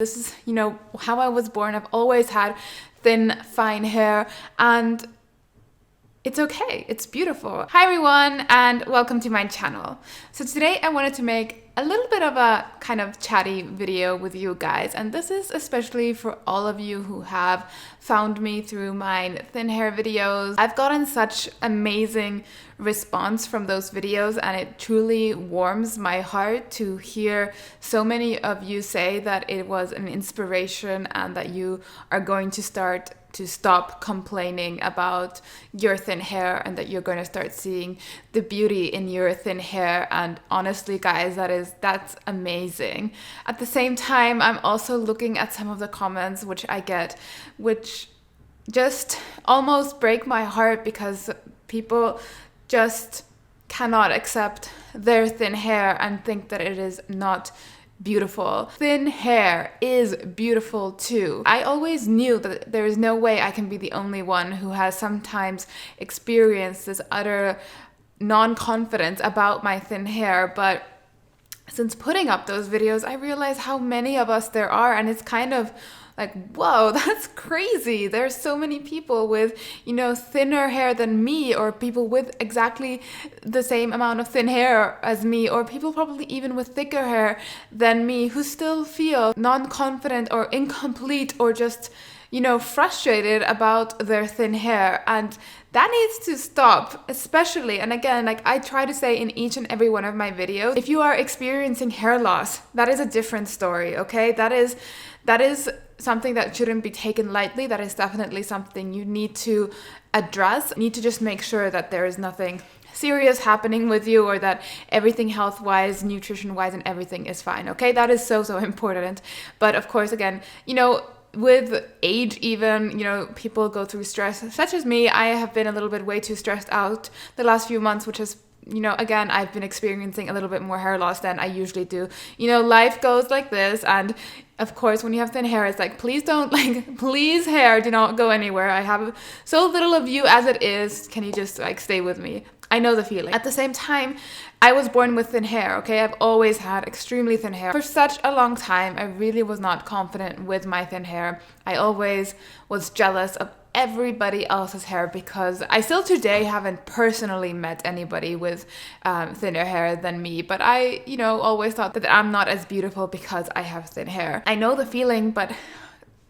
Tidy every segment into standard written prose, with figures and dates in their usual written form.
This is, how I was born. I've always had thin, fine hair, and it's okay. It's beautiful. Hi everyone, and welcome to my channel. So today I wanted to make a little bit of a kind of chatty video with you guys, and this is especially for all of you who have found me through my thin hair videos. I've gotten such amazing response from those videos, and it truly warms my heart to hear so many of you say that it was an inspiration and that you are going to start to stop complaining about your thin hair and that you're going to start seeing the beauty in your thin hair. And honestly guys, that's amazing. At the same time, I'm also looking at some of the comments which I get, which just almost break my heart, because people just cannot accept their thin hair and think that it is not beautiful. Thin hair is beautiful too. I always knew that there is no way I can be the only one who has sometimes experienced this utter non-confidence about my thin hair, but since putting up those videos, I realized how many of us there are, and it's kind of like, whoa, that's crazy. There's so many people with, thinner hair than me, or people with exactly the same amount of thin hair as me, or people probably even with thicker hair than me who still feel non-confident or incomplete or just, frustrated about their thin hair. And that needs to stop, especially, and again, like I try to say in each and every one of my videos, if you are experiencing hair loss, that is a different story, okay? That is something that shouldn't be taken lightly. That is definitely something you need to address. You need to just make sure that there is nothing serious happening with you, or that everything health-wise, nutrition-wise, and everything is fine, okay? That is so important. But of course, again, with age even, people go through stress, such as me. I have been a little bit way too stressed out the last few months, which is, again, I've been experiencing a little bit more hair loss than I usually do. Life goes like this, and of course, when you have thin hair, it's like, please don't, please hair, do not go anywhere. I have so little of you as it is. Can you just stay with me? I know the feeling. At the same time, I was born with thin hair, okay? I've always had extremely thin hair. For such a long time, I really was not confident with my thin hair. I always was jealous of everybody else's hair, because I still today haven't personally met anybody with thinner hair than me, but I, always thought that I'm not as beautiful because I have thin hair. I know the feeling, but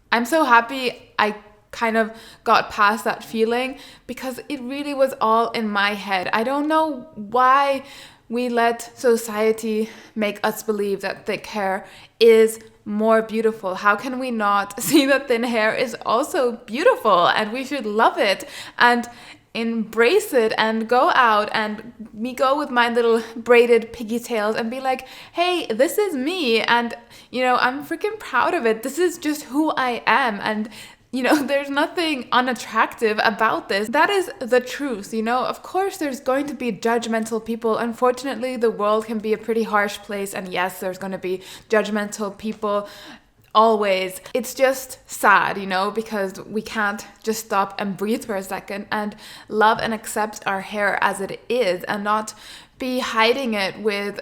I'm so happy I kind of got past that feeling, because it really was all in my head. I don't know why we let society make us believe that thick hair is more beautiful. How can we not see that thin hair is also beautiful, and we should love it and embrace it and go out and me go with my little braided pigtails and be like, hey, this is me, and I'm freaking proud of it. This is just who I am, and there's nothing unattractive about this. That is the truth, Of course, there's going to be judgmental people. Unfortunately, the world can be a pretty harsh place, and yes, there's going to be judgmental people always. It's just sad, because we can't just stop and breathe for a second and love and accept our hair as it is, and not be hiding it with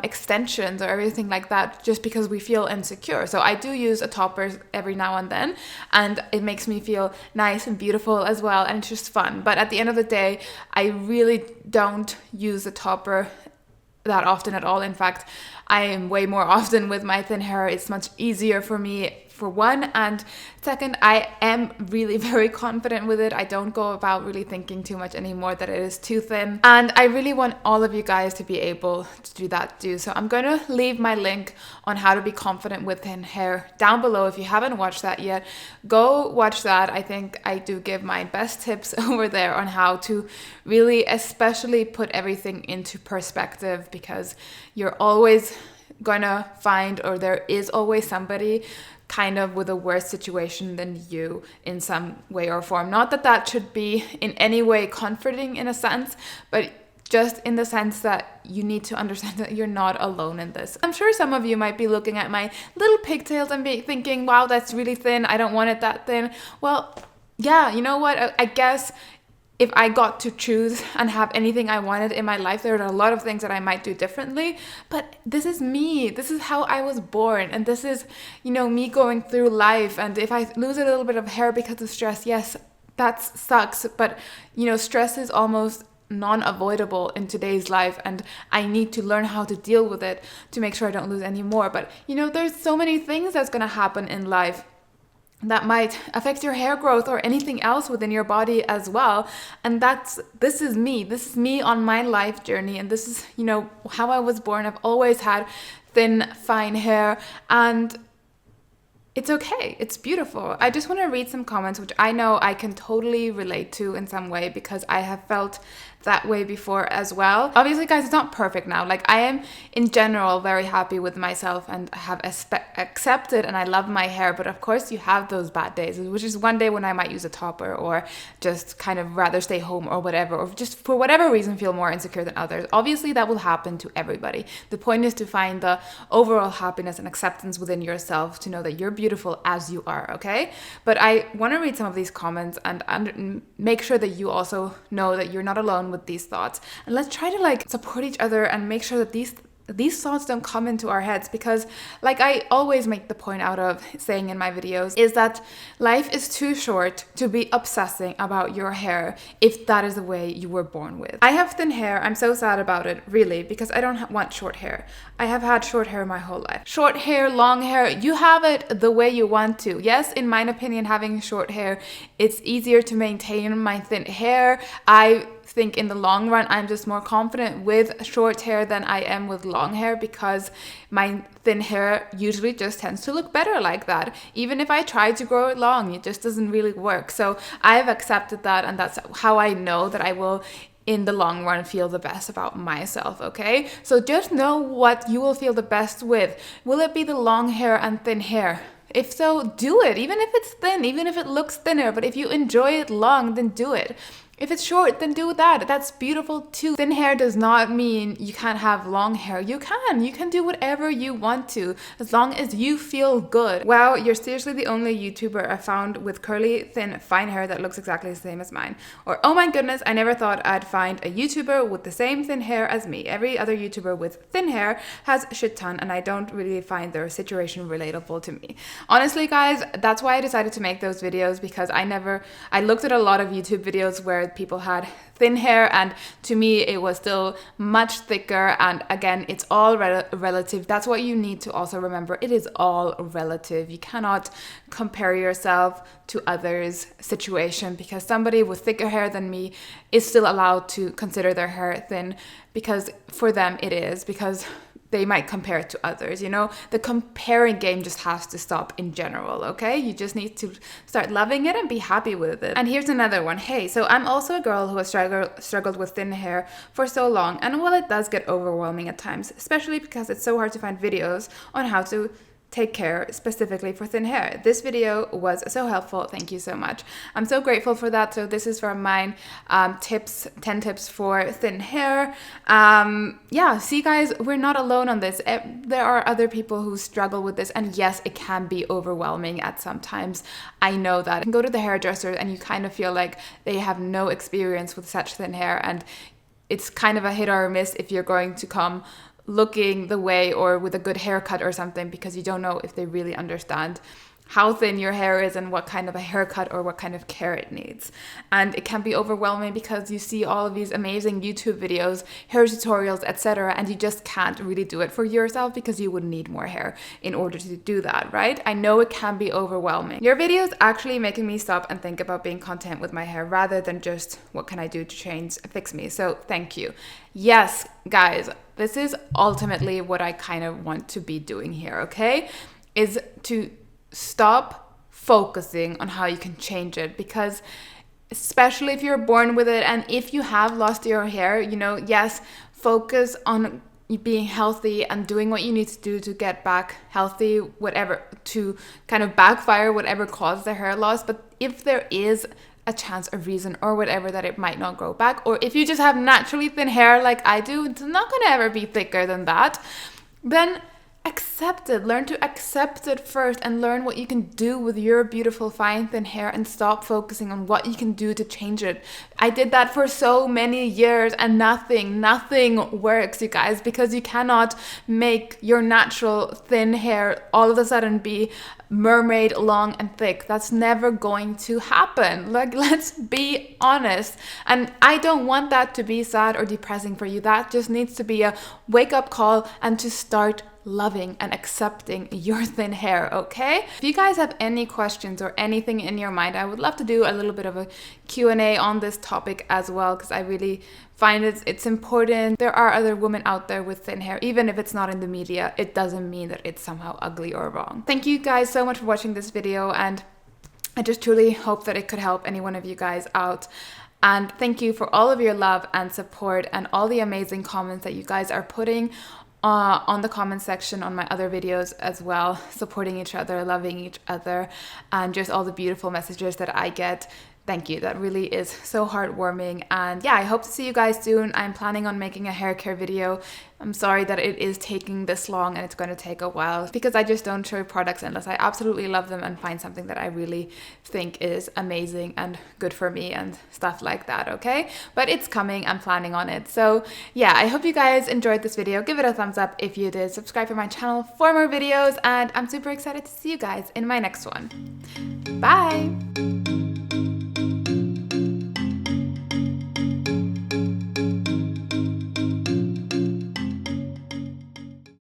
extensions or everything like that just because we feel insecure. So I do use a topper every now and then, and it makes me feel nice and beautiful as well, and it's just fun. But at the end of the day, I really don't use a topper that often at all. In fact, I am way more often with my thin hair. It's much easier for me, for one, and second, I am really very confident with it. I don't go about really thinking too much anymore that it is too thin, and I really want all of you guys to be able to do that too. So I'm going to leave my link on how to be confident with thin hair down below. If you haven't watched that yet, go watch that. I think I do give my best tips over there on how to really especially put everything into perspective, because you're always gonna find, or there is always somebody kind of with a worse situation than you in some way or form. Not that that should be in any way comforting in a sense, but just in the sense that you need to understand that you're not alone in this. I'm sure some of you might be looking at my little pigtails and be thinking, wow, that's really thin. I don't want it that thin. Well, yeah, you know what? I guess if I got to choose and have anything I wanted in my life, there are a lot of things that I might do differently. But this is me. This is how I was born. And this is, me going through life. And if I lose a little bit of hair because of stress, yes, that sucks. But, stress is almost non-avoidable in today's life, and I need to learn how to deal with it to make sure I don't lose any more. But there's so many things that's going to happen in life that might affect your hair growth or anything else within your body as well. And this is me on my life journey, and this is how I was born. I've always had thin, fine hair, and it's okay. It's beautiful. I just want to read some comments, which I know I can totally relate to in some way because I have felt that way before as well. Obviously, guys, it's not perfect now. Like, I am in general very happy with myself and have accepted, and I love my hair. But of course, you have those bad days, which is one day when I might use a topper or just kind of rather stay home or whatever, or just for whatever reason feel more insecure than others. Obviously, that will happen to everybody. The point is to find the overall happiness and acceptance within yourself, to know that you're beautiful as you are, okay? But I want to read some of these comments and make sure that you also know that you're not alone with these thoughts, and let's try to support each other and make sure that these thoughts don't come into our heads, because like I always make the point out of saying in my videos is that life is too short to be obsessing about your hair if that is the way you were born with. I have thin hair. I'm so sad about it, really, because I don't want short hair. I have had short hair my whole life. Short hair, long hair, you have it the way you want to. Yes, in my opinion, having short hair, it's easier to maintain my thin hair. I think in the long run I'm just more confident with short hair than I am with long hair, because my thin hair usually just tends to look better like that. Even if I try to grow it long, it just doesn't really work. So I've accepted that, and that's how I know that I will in the long run feel the best about myself, okay? So just know what you will feel the best with. Will it be the long hair and thin hair? If so, do it. Even if it's thin, even if it looks thinner, but if you enjoy it long, then do it. If it's short, then do that. That's beautiful too. Thin hair does not mean you can't have long hair. You can do whatever you want to, as long as you feel good. Wow, you're seriously the only YouTuber I found with curly, thin, fine hair that looks exactly the same as mine. Or, oh my goodness, I never thought I'd find a YouTuber with the same thin hair as me. Every other YouTuber with thin hair has a shit ton, and I don't really find their situation relatable to me. Honestly, guys, that's why I decided to make those videos, because I looked at a lot of YouTube videos where people had thin hair, and to me it was still much thicker. And again, it's all relative. That's what you need to also remember. It is all relative. You cannot compare yourself to others' situation, because somebody with thicker hair than me is still allowed to consider their hair thin, because for them it is, because they might compare it to others. The comparing game just has to stop in general, okay? You just need to start loving it and be happy with it. And here's another one. Hey, so I'm also a girl who has struggled with thin hair for so long, and well, it does get overwhelming at times, especially because it's so hard to find videos on how to take care specifically for thin hair. This video was so helpful. Thank you so much. I'm so grateful for that. So this is from mine, 10 tips for thin hair. Yeah, see guys, we're not alone on this. There are other people who struggle with this, and yes, it can be overwhelming at some times. I know that. You can go to the hairdresser and you kind of feel like they have no experience with such thin hair, and it's kind of a hit or a miss if you're going to come looking the way or with a good haircut or something, because you don't know if they really understand how thin your hair is and what kind of a haircut or what kind of care it needs. And it can be overwhelming because you see all of these amazing YouTube videos, hair tutorials, etc., and you just can't really do it for yourself because you would need more hair in order to do that, right? I know it can be overwhelming. Your video is actually making me stop and think about being content with my hair rather than just what can I do to fix me. So thank you. Yes, guys, this is ultimately what I kind of want to be doing here, okay? Is to stop focusing on how you can change it, because especially if you're born with it, and if you have lost your hair, yes, focus on being healthy and doing what you need to do to get back healthy, whatever, to kind of backfire whatever caused the hair loss. But if there is a chance, a reason, or whatever that it might not grow back, or if you just have naturally thin hair like I do, it's not going to ever be thicker than that, then accept it. Learn to accept it first and learn what you can do with your beautiful fine thin hair and stop focusing on what you can do to change it. I did that for so many years and nothing works, you guys, because you cannot make your natural thin hair all of a sudden be mermaid long and thick. That's never going to happen. Like, let's be honest. And I don't want that to be sad or depressing for you. That just needs to be a wake up call and to start loving and accepting your thin hair, okay? If you guys have any questions or anything in your mind, I would love to do a little bit of a Q&A on this topic as well, because I really find it's important. There are other women out there with thin hair. Even if it's not in the media, it doesn't mean that it's somehow ugly or wrong. Thank you guys so much for watching this video, and I just truly hope that it could help any one of you guys out. And thank you for all of your love and support and all the amazing comments that you guys are putting on the comment section on my other videos as well, supporting each other, loving each other, and just all the beautiful messages that I get. Thank you. That really is so heartwarming. And yeah, I hope to see you guys soon. I'm planning on making a hair care video. I'm sorry that it is taking this long and it's going to take a while, because I just don't show products unless I absolutely love them and find something that I really think is amazing and good for me and stuff like that, okay? But it's coming. I'm planning on it. So yeah, I hope you guys enjoyed this video. Give it a thumbs up if you did. Subscribe to my channel for more videos, and I'm super excited to see you guys in my next one. Bye!